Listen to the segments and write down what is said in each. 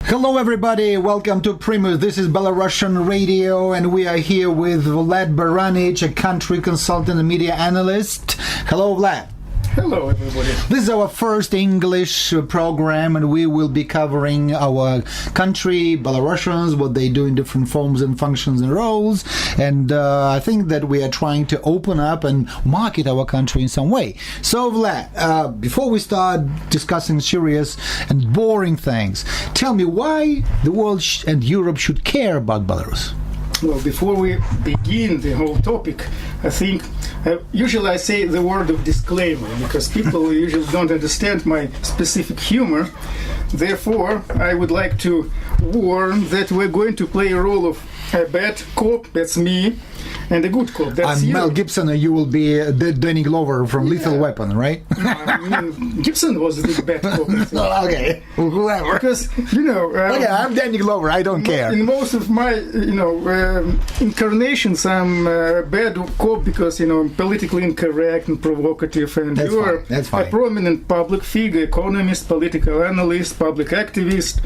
Hello everybody, welcome to Primus. This is Belarusian Radio and we are here with Vlad Baranich, a country consultant and media analyst. Hello Vlad. Hello everybody. This is our first English program and we will be covering our country, Belarusians, what they do in different forms and functions and roles. And I think that we are trying to open up and market our country in some way. So Vlad, before we start discussing serious and boring things, tell me why the world and Europe should care about Belarus. Well, before we begin the whole topic, I think usually I say the word of disclaimer because people usually don't understand my specific humor. Therefore, I would like to warn that we're going to play a role of a bad cop, that's me, and a good cop, that's I'm you. Mel Gibson and you will be Danny Glover from Lethal Weapon, right? No, I mean, Gibson was the bad cop, I think. Okay, whoever. Because, you know... okay, I'm Danny Glover, I don't care. In most of my, incarnations, I'm a bad cop because, I'm politically incorrect and provocative, and That's you are fine. That's fine. a prominent public figure, economist, political analyst, public activist,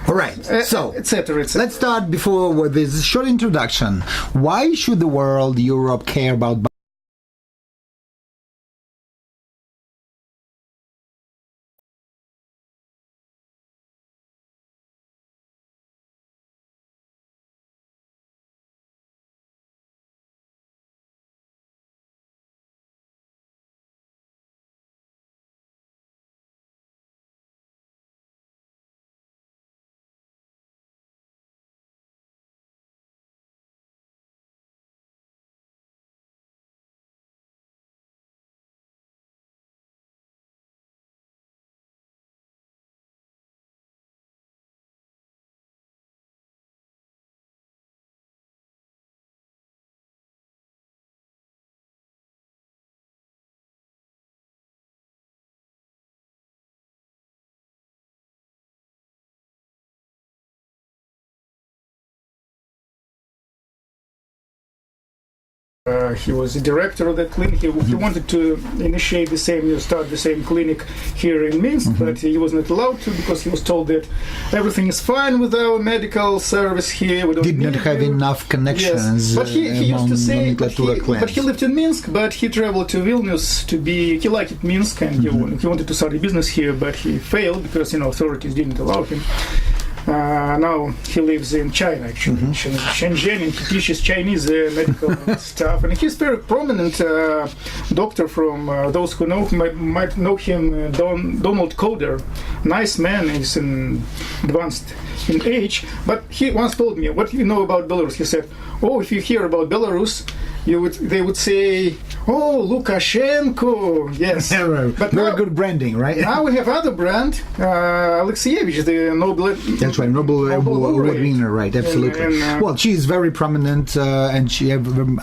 All right, so etc., etc. let's start before with this short introduction. Why should the world, Europe, care about He was the director of that clinic. He wanted to initiate the same, start the same clinic here in Minsk, but he was not allowed to because he was told that everything is fine with our medical service here. We don't did not need have you. enough connections. Yes. But he used to say, but clans. he lived in Minsk, but he traveled to Vilnius he liked Minsk and he wanted to start a business here, but he failed because, authorities didn't allow him. Now he lives in China, actually, in Shenzhen, and he teaches Chinese medical stuff. And he's very prominent doctor from those who know him might know him, Donald Coder. Nice man, he's advanced in age. But he once told me, what do you know about Belarus? He said, if you hear about Belarus, they would say, Lukashenko, yes. But very good branding, right? Now we have other brand, Alexeyevich, the Nobel. That's right, Nobel Award winner, right? Absolutely. Well, she is very prominent, and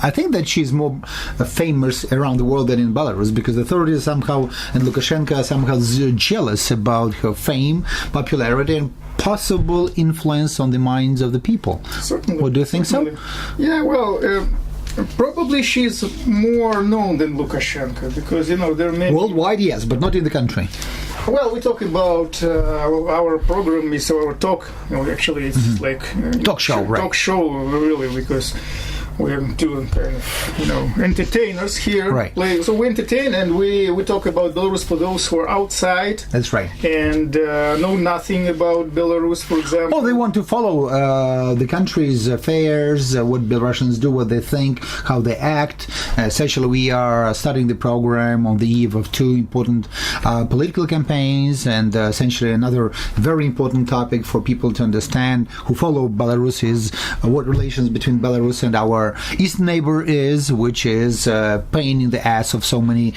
I think that she's more famous around the world than in Belarus because the authorities somehow and Lukashenko are somehow jealous about her fame, popularity, and possible influence on the minds of the people. Certainly. What do you think so? Yeah, well. Probably she's more known than Lukashenko because there are many worldwide, yes, but not in the country. Well, we talk about our program is our talk. Actually, it's like talk show, right? Talk show, really, because we are two kind of entertainers here. Right. So we entertain and we talk about Belarus for those who are outside. That's right. And know nothing about Belarus, for example. Oh, they want to follow the country's affairs, what Belarusians do, what they think, how they act. Essentially, we are starting the program on the eve of two important political campaigns, and essentially another very important topic for people to understand who follow Belarus is what relations between Belarus and our eastern neighbor is, which is pain in the ass of so many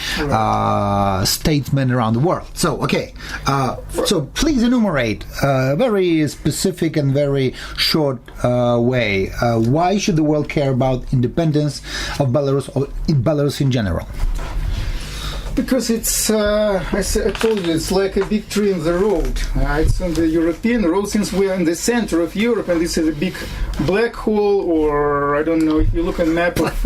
statesmen around the world. So, okay. So please enumerate a very specific and very short way. Why should the world care about independence of Belarus or Belarus in general? Because it's, I told you, it's like a big tree in the road. It's on the European road, since we're in the center of Europe, and this is a big black hole, or I don't know, if you look at a map of,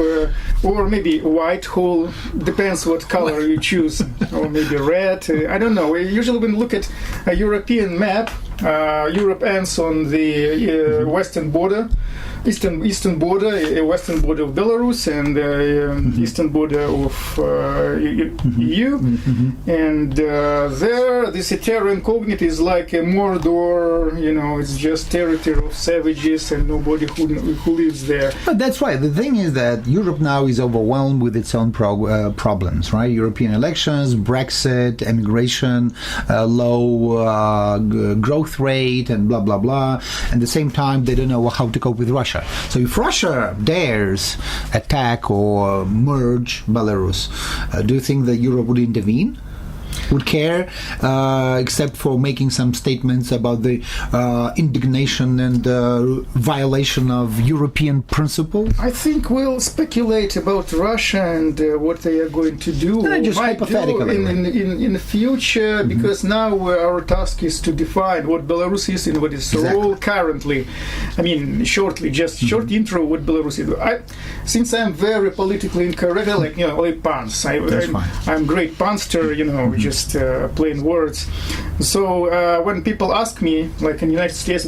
or maybe a white hole, depends what color you choose, or maybe red, I don't know. Usually when you look at a European map, Europe ends on the western border, eastern border, western border of Belarus, and eastern border of EU. And there, this authoritarian cognate is like a Mordor. It's just territory of savages and nobody who lives there. But that's right. The thing is that Europe now is overwhelmed with its own problems, right? European elections, Brexit, immigration, low growth rate, and blah, blah, blah. At the same time, they don't know how to cope with Russia. So if Russia dares attack or merge Belarus, do you think that Europe would intervene? Would care, except for making some statements about the indignation and violation of European principles? I think we'll speculate about Russia and what they are going to do, just hypothetically, in the future, because now our task is to define what Belarus is and what its role currently. I mean, short intro what Belarus is. Since I'm very politically incorrect, like puns. I'm great punster, just plain words. So when people ask me, like in the United States,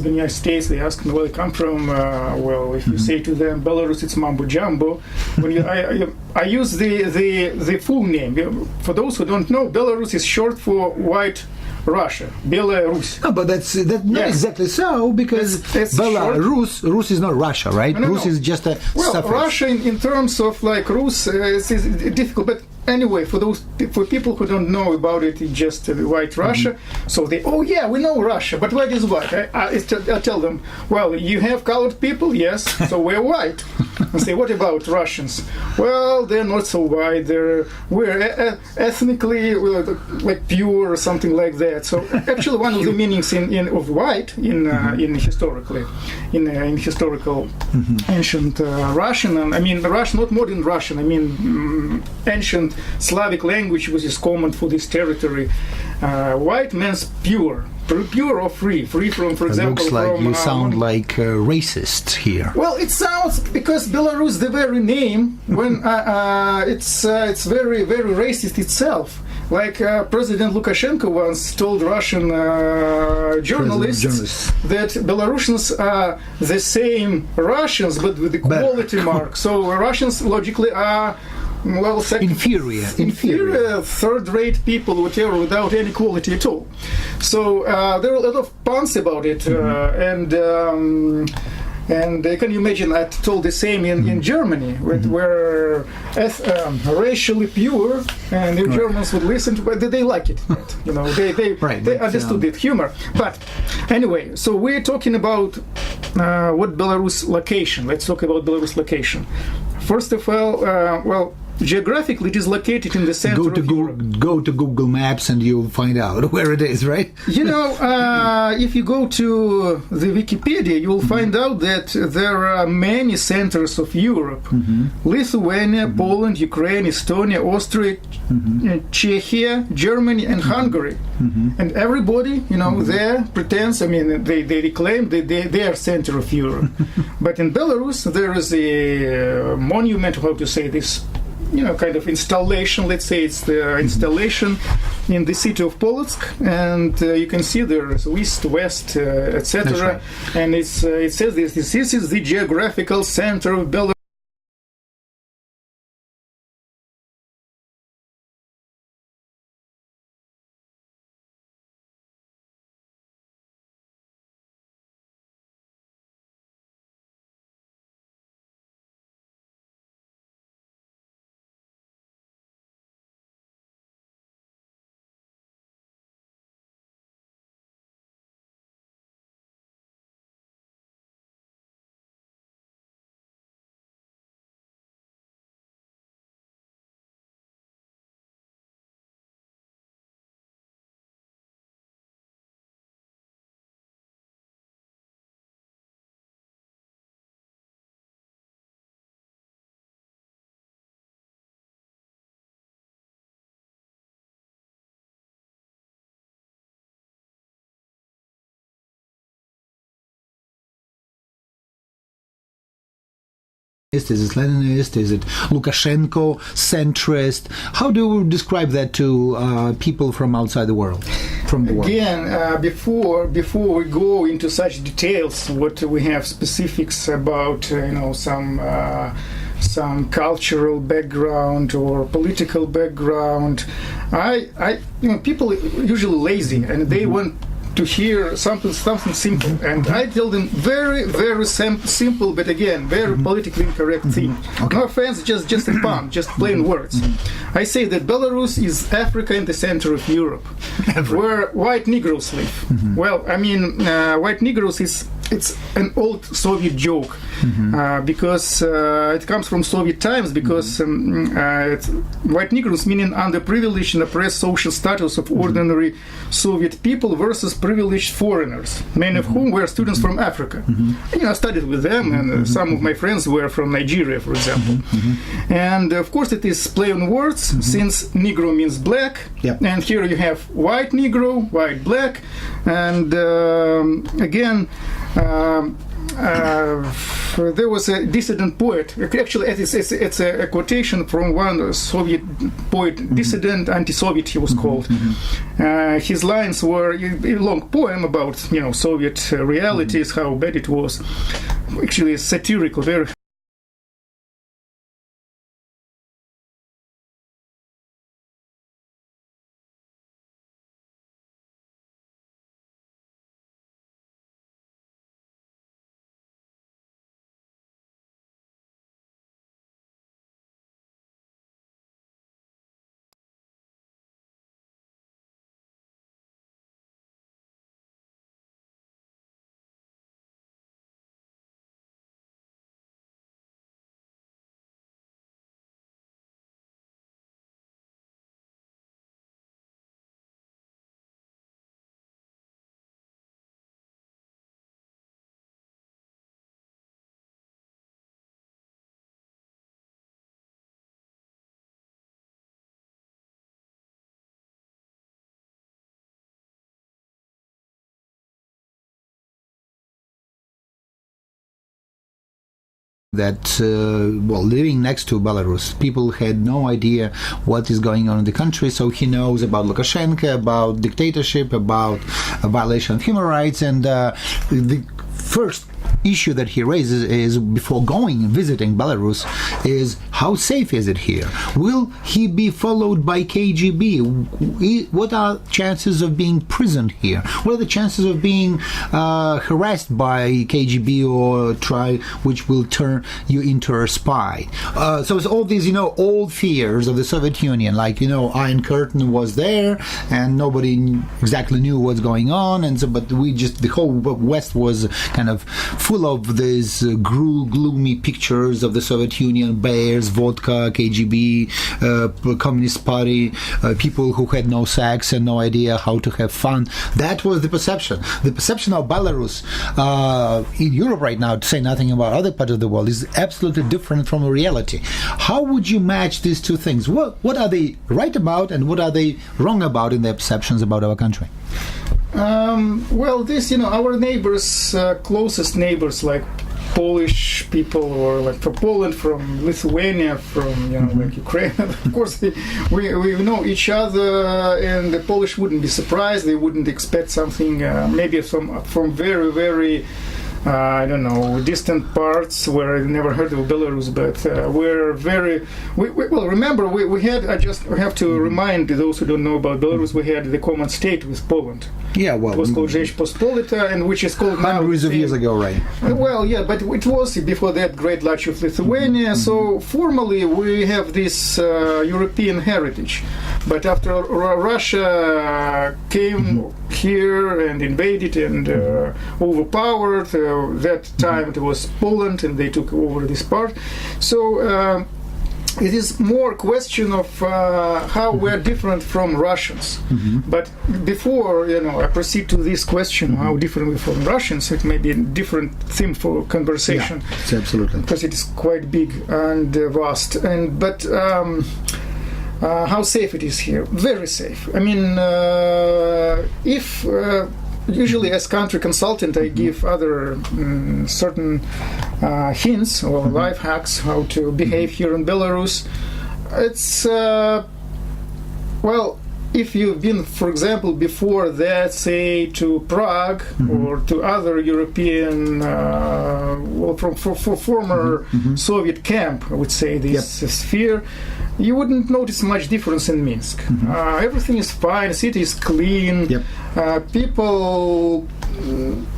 they ask me where I come from. Well, if you say to them Belarus, it's mambo jumbo. When I use the full name. For those who don't know, Belarus is short for White Russia, Belarus. No, but that's not exactly so, because Belarus, Rus is not Russia, right? Rus is just a suffix. Russia in terms of like Rus is difficult, but anyway, for people who don't know about it, it's just White Russia. So we know Russia, but white is white. I tell them, well, you have colored people, yes, so we're white. I say, what about Russians? Well, they're not so white. We're ethnically like pure or something like that. So actually, one of the meanings of white in historical ancient Russian, and I mean Russian, not modern Russian. I mean ancient Slavic language, which is common for this territory. White means pure or free from, for example. Looks like you sound like a racist here. Well, it sounds, because Belarus, the very name, when it's very, very racist itself. Like President Lukashenko once told Russian journalists that Belarusians are the same Russians, but with the quality mark. So Russians logically are inferior, third-rate people, whatever, without any quality at all. So there are a lot of puns about it, and can you imagine? I told the same in Germany, where racially pure, and the Germans would listen to, but they like it. They understood it, humor. But anyway, so we're talking about what Belarus location. Let's talk about Belarus location. First of all, geographically, it is located in the center of Europe. Go to Google Maps and you'll find out where it is, right? If you go to the Wikipedia, you will find out that there are many centers of Europe. Lithuania, Poland, Ukraine, Estonia, Austria, Czechia, Germany, and Hungary. And everybody, there pretends, they claim that they are center of Europe. But in Belarus, there is a monument, how to say this, kind of installation. Let's say it's the installation in the city of Polotsk, and you can see there is east, west, etc. Right. And it says this is the geographical center of Belarus. Is it Leninist? Is it Lukashenko centrist? How do you describe that to people from outside the world? From the world? Again, before we go into such details, what we have specifics about, some cultural background or political background, people are usually lazy and they want to hear something simple, and I tell them very, very simple, but again, very politically incorrect thing. Okay. No offense, just a pun, just plain words. I say that Belarus is Africa in the center of Europe, where white Negroes live. Well, I mean, white Negroes it's an old Soviet joke because it comes from Soviet times, because white Negroes meaning underprivileged and oppressed social status of ordinary Soviet people versus privileged foreigners, many of whom were students from Africa. I studied with them, and some of my friends were from Nigeria, for example. And of course it is play on words, since Negro means black, and here you have white Negro, white black, and again, there was a dissident poet. Actually, it's a quotation from one Soviet poet, dissident, anti-Soviet, he was called. His lines were a long poem about Soviet realities, how bad it was. Actually, satirical, very. That living next to Belarus, people had no idea what is going on in the country. So he knows about Lukashenko, about dictatorship, about a violation of human rights, and the first issue that he raises is, before going and visiting Belarus, is how safe is it here? Will he be followed by KGB? What are chances of being imprisoned here? What are the chances of being harassed by KGB or which will turn you into a spy? So it's all these, old fears of the Soviet Union, like, Iron Curtain was there and nobody exactly knew what's going on, and so, but the whole West was kind of full of these gloomy pictures of the Soviet Union, bears, vodka, KGB, Communist Party, people who had no sex and no idea how to have fun. That was the perception. The perception of Belarus in Europe right now, to say nothing about other parts of the world, is absolutely different from reality. How would you match these two things? What are they right about and what are they wrong about in their perceptions about our country? Our neighbors, closest neighbors, like Polish people, or like from Poland, from Lithuania, from like Ukraine. Of course, we know each other, and the Polish wouldn't be surprised. They wouldn't expect something maybe from very, very distant parts where I never heard of Belarus, but we're very. Remember, we had. I have to remind those who don't know about Belarus. We had the common state with Poland. Yeah, well, it was called Rzeczpospolita, and which is called now hundreds of years ago, right? But it was before that Great Duchy of Lithuania. So formally, we have this European heritage. But after Russia came here and invaded and overpowered, that time it was Poland, and they took over this part. So it is more question of how we're different from Russians. But before I proceed to this question, how different we're from Russians, it may be a different theme for conversation. Yeah, it's absolutely, because it is quite big and vast. But how safe it is here? Very safe. I mean, if usually as country consultant, I give other certain hints or life hacks how to behave here in Belarus. It's well, if you've been, for example, before that, say to Prague or to other European, from former Soviet camp, I would say this sphere, you wouldn't notice much difference in Minsk. Everything is fine, city is clean, people.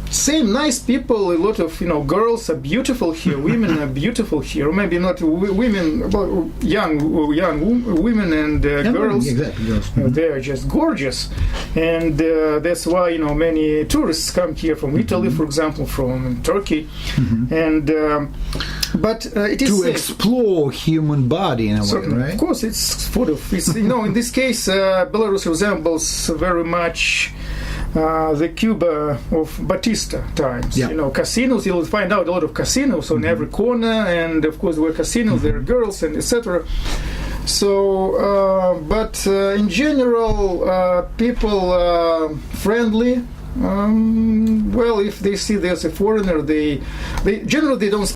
Same nice people, a lot of girls are beautiful here, women are beautiful here, or maybe not women, but young women and girls, they are just gorgeous, and that's why many tourists come here from Italy, for example, from Turkey, and but it is to explore human body in a way, right? Of course, it's in this case, Belarus resembles very much the Cuba of Batista times. Casinos, you'll find out a lot of casinos on every corner, and of course where casinos there are girls and etc. So but in general people are friendly. Well, if they see there's a foreigner, they generally don't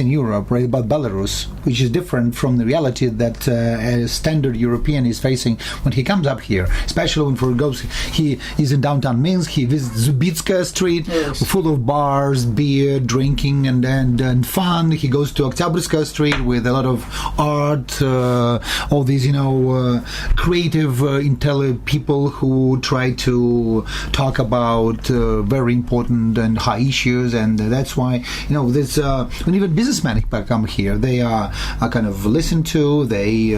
in Europe, right, about Belarus, which is different from the reality that a standard European is facing when he comes up here, especially when he is in downtown Minsk, he visits Zubitskaya Street, full of bars, beer, drinking, and fun. He goes to Oktyabrskaya Street with a lot of art, all these, creative, intelligent people who try to talk about very important and high issues, and that's why, this, when even businessmen come here, they are kind of listened to, they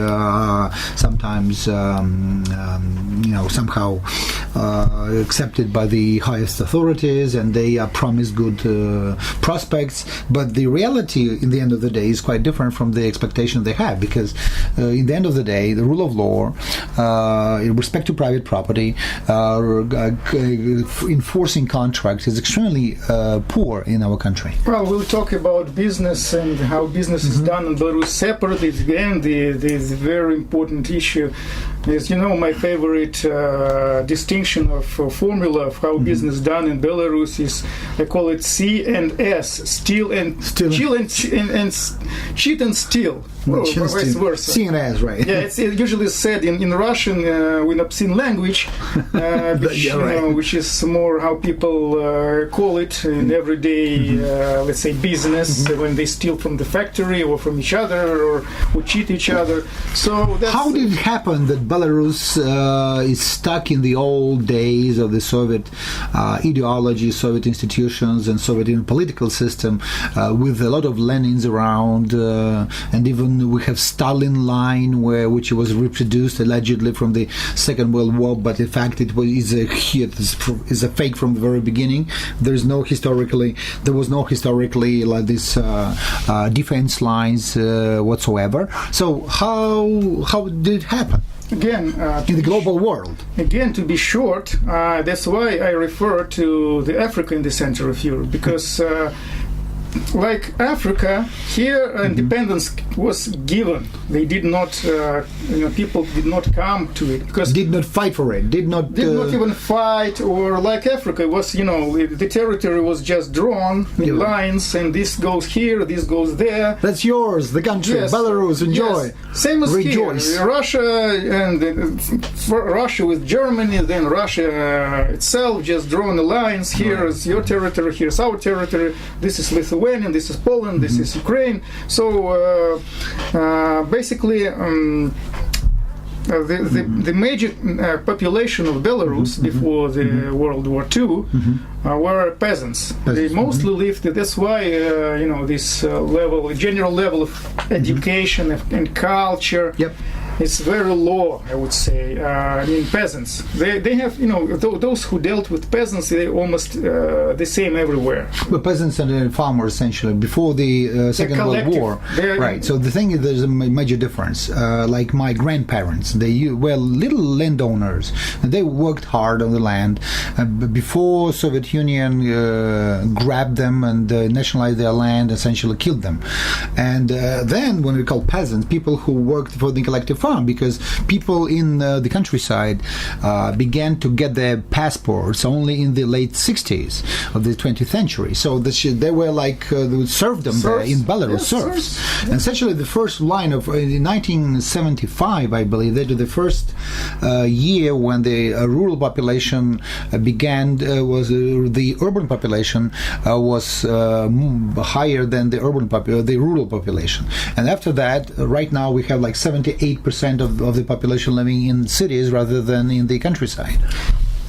sometimes somehow accepted by the highest authorities, and they are promised good prospects, but the reality in the end of the day is quite different from the expectation they have, because in the end of the day, the rule of law, in respect to private property, enforcing contracts is extremely poor in our country. Well, we'll talk about business and how business is done in Belarus separately. Again, this very important issue. As you know, my favorite distinction of formula of how business is done in Belarus is, I call it C and S, steal and chill and cheat and steal. Well, vice versa. C and S, right? Yeah, it's usually said in Russian with obscene language, which is more how people call it in everyday, let's say, business, when they steal from the factory or from each other or cheat each other. So that's how did it happen that Belarus is stuck in the old days of the Soviet ideology, Soviet institutions, and Soviet political system, with a lot of Lenins around, and even we have Stalin line, which was reproduced allegedly from the Second World War, but in fact it is a fake from the very beginning. There was no historically like this defense lines whatsoever. So how did it happen? Again, in the global world. Again, to be short, that's why I refer to the Africa in the center of Europe, because like Africa, here independence was given. They did not, people did not come to it because did not fight for it. Did not even fight. Or like Africa, it was the territory was just drawn in lines, and this goes here, this goes there. That's yours, the country, yes. Belarus. Enjoy. Yes. Same as Rejoice. here. Russia and Russia with Germany, then Russia itself just drawn the lines. Here is your territory, here's our territory. This is Lithuania, this is Poland, this is Ukraine. So basically, the major population of Belarus before the World War II were peasants. They mostly lived. That's why this general level of education and culture. Yep. It's very low, I would say. Peasants. They have, those who dealt with peasants, they're almost the same everywhere. The peasants and farmers, essentially, before the Second World War. Right. So the thing is, there's a major difference. Like my grandparents, they were little landowners. They worked hard on the land. Before Soviet Union grabbed them and nationalized their land, essentially killed them. And then, when we call peasants, people who worked for the collective farm, because people in the countryside began to get their passports only in the late 60s of the 20th century. So they were like serfdom there in Belarus, serfs. And essentially the first line of in 1975, I believe, that the first year when the rural population began was the urban population was higher than the rural population. And after that, right now we have like 78% of the population living in cities rather than in the countryside.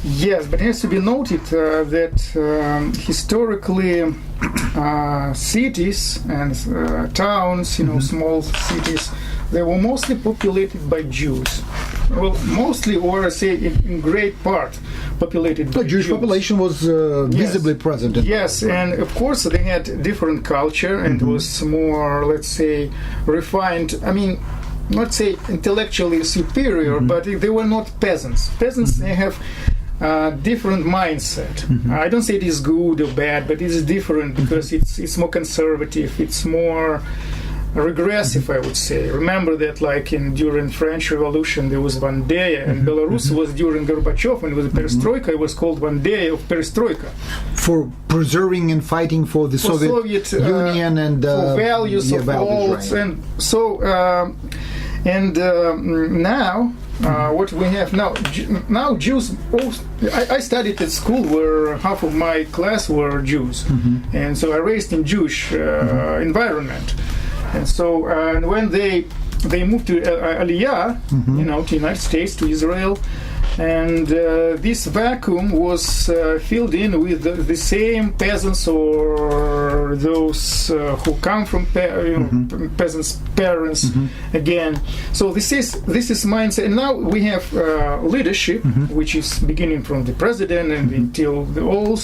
Yes, but it has to be noted that historically cities and towns, small cities, they were mostly populated by Jews. Well, mostly, or say in great part, populated by the Jewish Jews. population was visibly present. Yes, and of course they had different culture and was more, let's say, refined. I mean, not say intellectually superior, but they were not peasants. Peasants, they have different mindset. I don't say it is good or bad, but it is different because it's more conservative, it's more regressive, I would say. Remember that during French Revolution there was one day, and Belarus was during Gorbachev, and it was Perestroika, it was called one day of Perestroika. For preserving and fighting for the Soviet Union and for values of all. Right. And so now what we have now Jews also, I studied at school where half of my class were Jews, and so I raised in Jewish environment. And so when they moved to Aliyah, to United States, to Israel, and this vacuum was filled in with the same peasants or those who come from peasants' parents again. So this is mindset. And now we have leadership, which is beginning from the president and until all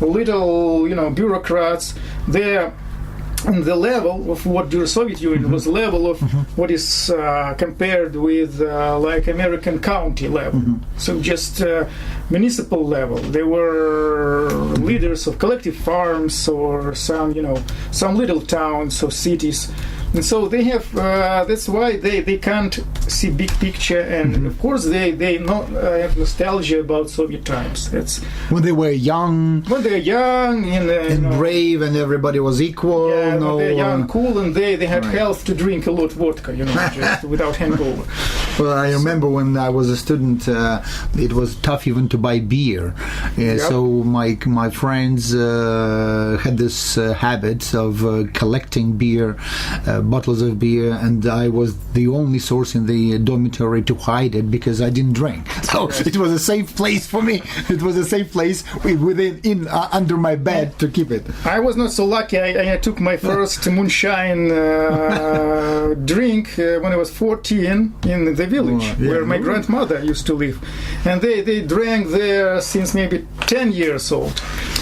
little bureaucrats. They and the level of what during Soviet Union was the level of what is compared with like American county level. So just municipal level. They were leaders of collective farms or some little towns or cities. And so they have, that's why they can't see big picture, and of course they not have nostalgia about Soviet times. That's when they were young. When they're young and brave, and everybody was equal. Yeah, when they're young, cool, and they had health to drink a lot of vodka, just without hangover. Well, I remember when I was a student, it was tough even to buy beer. So my friends had this habit of collecting beer. Bottles of beer, and I was the only source in the dormitory to hide it because I didn't drink. So it was a safe place for me. It was a safe place under my bed to keep it. I was not so lucky. I took my first moonshine drink when I was 14 in the village where my grandmother used to live, and they drank there since maybe 10 years old.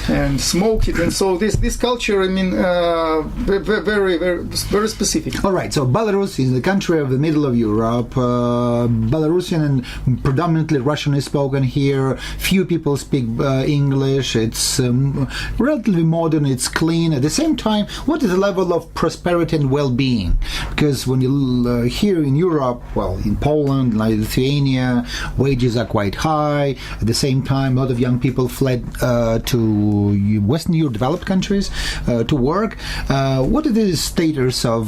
and smoke it. And so this culture, I mean, very specific. All right, so Belarus is the country of the middle of Europe. Belarusian and predominantly Russian is spoken here. Few people speak English. It's relatively modern. It's clean. At the same time, what is the level of prosperity and well-being? Because when you here in Europe, well, in Poland, like Lithuania, wages are quite high. At the same time, a lot of young people fled to Western Europe, developed countries, to work. What is the status of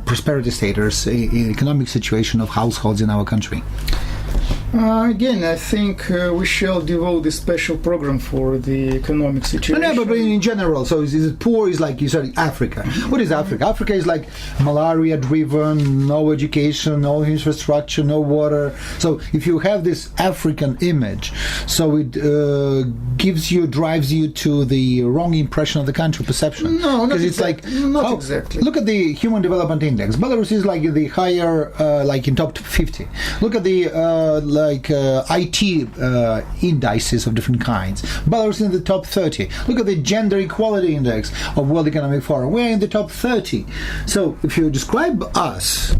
prosperity status, economic situation of households in our country? Again, I think we shall devote a special program for the economic situation. No, but in general, so is it poor? Is like you said, Africa. What is Africa? Africa is like malaria-driven, no education, no infrastructure, no water. So if you have this African image, so it drives you to the wrong impression of the country, perception. No, not it's exactly. Like not exactly. Look at the Human Development Index. Belarus is like the higher, like in top 50. Look at the IT indices of different kinds. Belarus is in the top 30. Look at the Gender Equality Index of World Economic Forum. We're in the top 30. So if you describe us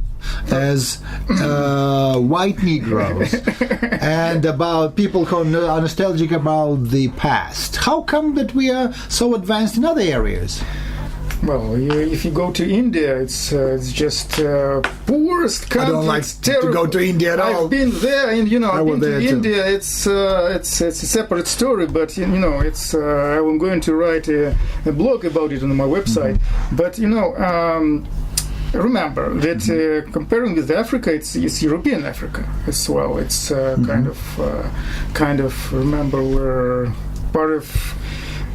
as white Negroes and about people who are nostalgic about the past, how come that we are so advanced in other areas? Well, if you go to India, it's just poorest country. I don't like to go to India at all. I've been there, and I've been to India. It's a separate story, but I'm going to write a blog about it on my website. Mm-hmm. But remember that comparing with Africa, it's European Africa as well. It's kind of remember we're part of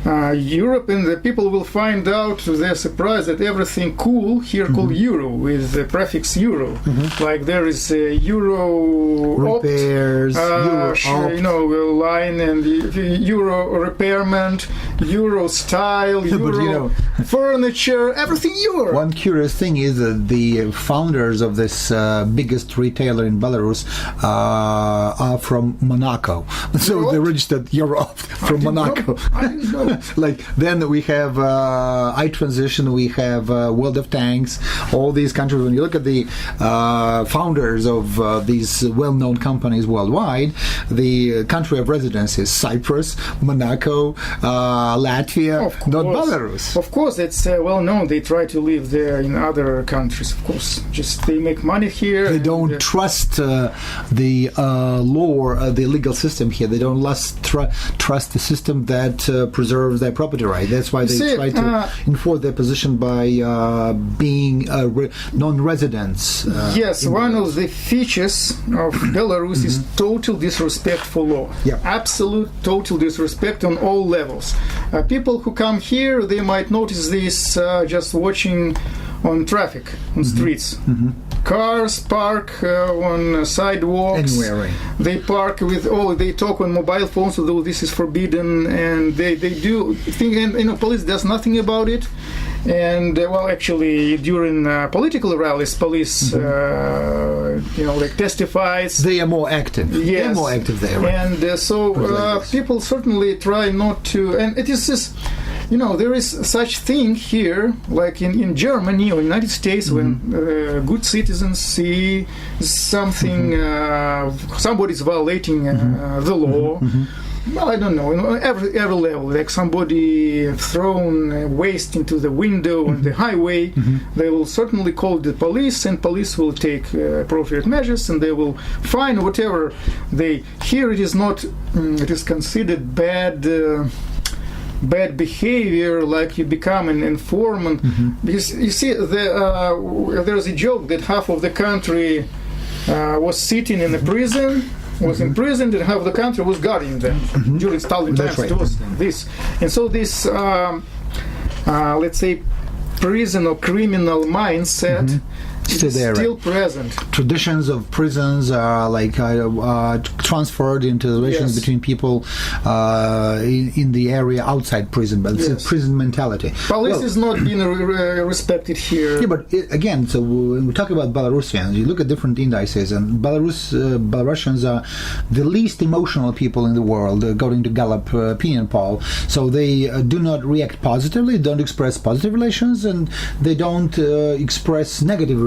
Europe, and the people will find out to their surprise that everything cool here called euro with the prefix euro. Mm-hmm. Like there is a euro repairs, euro line, and euro repairment, euro style, euro furniture, everything euro. One curious thing is that the founders of this biggest retailer in Belarus are from Monaco. So they registered euro from Monaco. I didn't know. Like then we have iTransition, we have World of Tanks, all these countries. When you look at the founders of these well-known companies worldwide, the country of residence is Cyprus, Monaco, Latvia, not Belarus. Of course, it's well known. They try to live there in other countries. Of course, just they make money here. They don't trust the law, the legal system here. They don't trust the system that preserves their property right. That's why they try to enforce their position by being non-residents. Yes, one of the features of Belarus is total disrespect for law. Yeah. Absolute total disrespect on all levels. People who come here, they might notice this just watching on traffic, on streets. Mm-hmm. Cars park on sidewalks. Anywhere, right. They park they talk on mobile phones, although this is forbidden, and they do think, and police does nothing about it. And actually, during political rallies, police, testifies. They are more active. Yes. They are more active there. Right? And people certainly try not to. And it is this. There is such thing here, like in Germany or United States, when good citizens see something, somebody is violating the law. Well, I don't know. Every level, like somebody thrown waste into the window on the highway, they will certainly call the police, and police will take appropriate measures, and they will fine whatever they. Here, it is not. It is considered bad behavior, like you become an informant. Because you see, there's a joke that half of the country was sitting in a prison, was imprisoned, and half of the country was guarding them. During Stalin times, it was this. And so this, let's say, prison or criminal mindset Still there. Still present. Traditions of prisons are transferred into the relations between people in the area outside prison, but it's a prison mentality. Police is not being respected here. Yeah, but again, so when we talk about Belarusians, you look at different indices, and Belarusians are the least emotional people in the world, according to Gallup opinion poll. So they do not react positively, don't express positive relations, and they don't express negative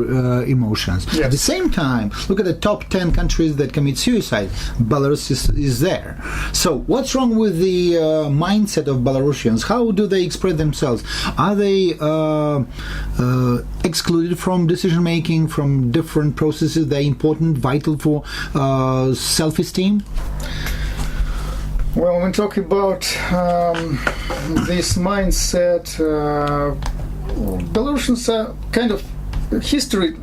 emotions. Yes. At the same time, look at the top 10 countries that commit suicide. Belarus is there. So what's wrong with the mindset of Belarusians? How do they express themselves? Are they excluded from decision making, from different processes that are important, vital for self-esteem? Well, when we talk about this mindset, Belarusians are kind of history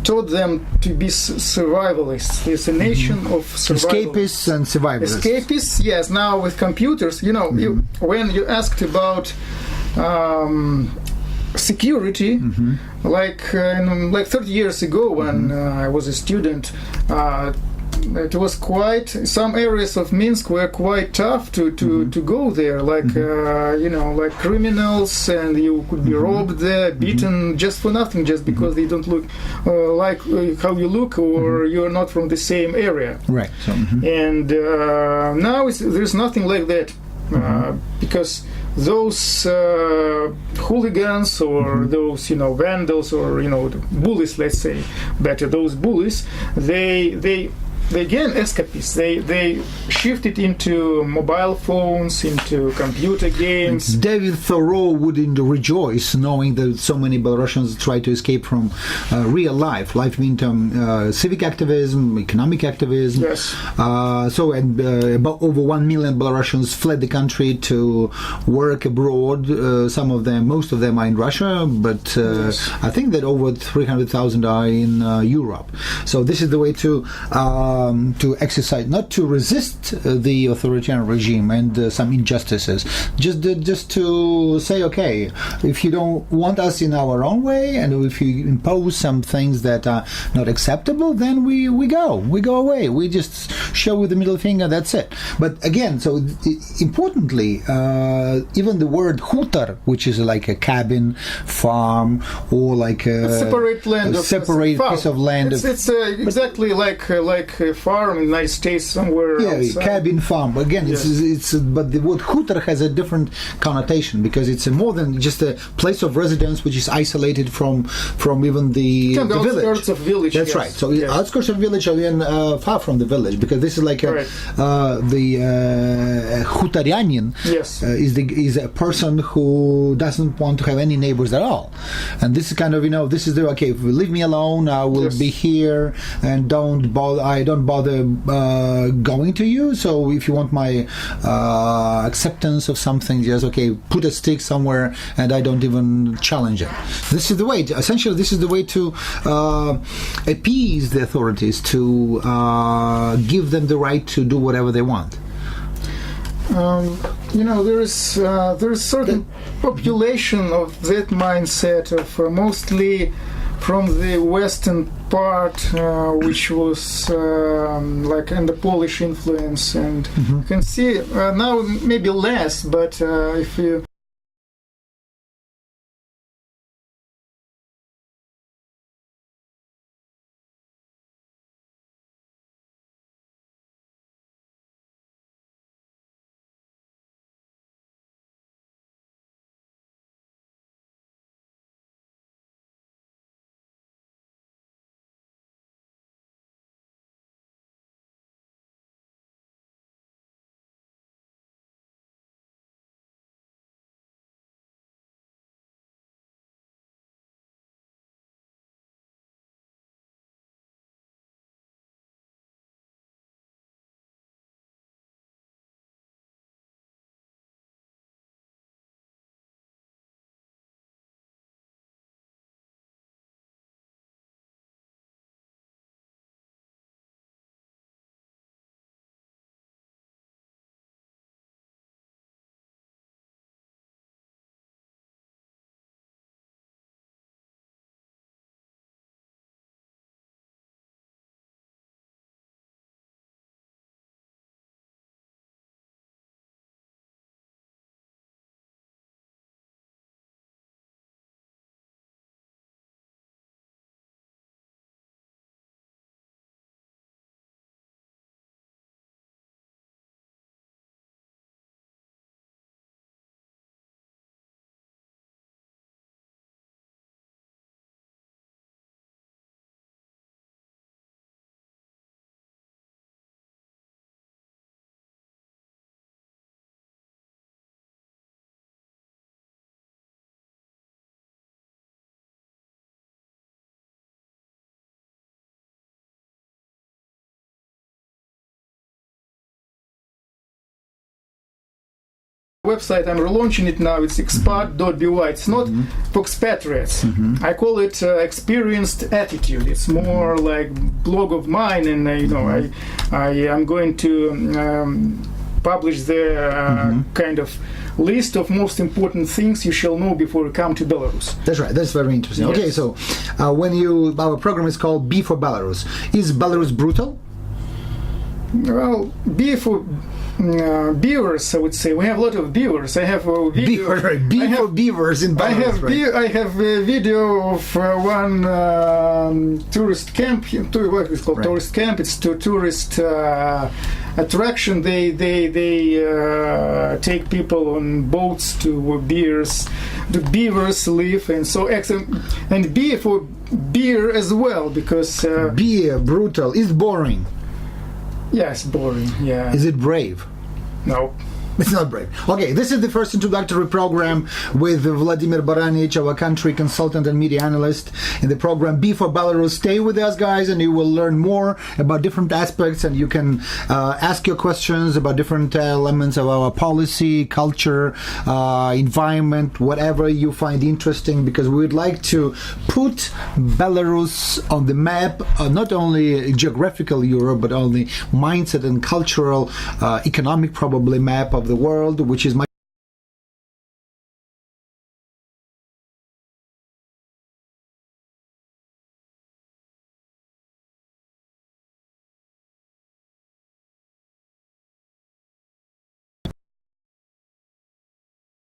taught them to be survivalists. It's a nation of survivalists. Escapists and survivalists. Escapists, yes. Now with computers, when you asked about security, like 30 years ago when I was a student, it was quite, some areas of Minsk were quite tough to go there, like like criminals, and you could be robbed there, beaten just for nothing, just because they don't look like how you look, or you're not from the same area. Right. So, and now there's nothing like that, because those hooligans or those vandals or bullies, let's say better, those bullies, they again escapists. They shifted into mobile phones, into computer games. David Thoreau wouldn't rejoice knowing that so many Belarusians try to escape from real life. Life means civic activism, economic activism. Yes. About over 1 million Belarusians fled the country to work abroad. Most of them are in Russia, but I think that over 300,000 are in Europe. So this is the way to exercise, not to resist the authoritarian regime and some injustices, just to say, okay, if you don't want us in our own way, and if you impose some things that are not acceptable, then we go away. We just show with the middle finger. That's it. But again, so importantly, even the word hutar, which is like a cabin, farm, or like a separate land, separate piece of land. It's exactly like a farm in the United States somewhere. Yeah, cabin farm. But again, but the word hutar has a different connotation, because it's more than just a place of residence which is isolated from even the village. Outskirts of village. That's right. So outskirts of village are even far from the village, because this is like the hutarianin is a person who doesn't want to have any neighbors at all, and this is kind of this is if you leave me alone, I will be here and don't bother. I don't bother going to you. So if you want my acceptance of something, just put a stick somewhere, and I don't even challenge it. This is the way. Essentially, this is the way to appease the authorities, to give them the right to do whatever they want. There is certain population of that mindset of mostly from the western part, which was under Polish influence, and you can see now maybe less, but if you website, I'm relaunching it now. It's expat.by. It's not for expatriates. I call it experienced attitude. It's more like blog of mine, and I'm going to publish the kind of list of most important things you shall know before you come to Belarus. That's right. That's very interesting. Yes. Okay, so our program is called B for Belarus. Is Belarus brutal? Well, B for beavers, I would say. We have a lot of beavers. I have a video. For beavers in Belarus. I have a video of one tourist camp. What is called tourist camp? It's to tourist attraction. They take people on boats to where the beavers live, and so and B for beer as well, because beer brutal is boring. Yes, boring. Yeah. Is it brave? No. It's not brave. Okay, this is the first introductory program with Vladimir Baranich, our country consultant and media analyst in the program B for Belarus. Stay with us, guys, and you will learn more about different aspects, and you can ask your questions about different elements of our policy, culture, environment, whatever you find interesting, because we would like to put Belarus on the map, not only geographical Europe, but on the mindset and cultural, economic probably map of the world, which is my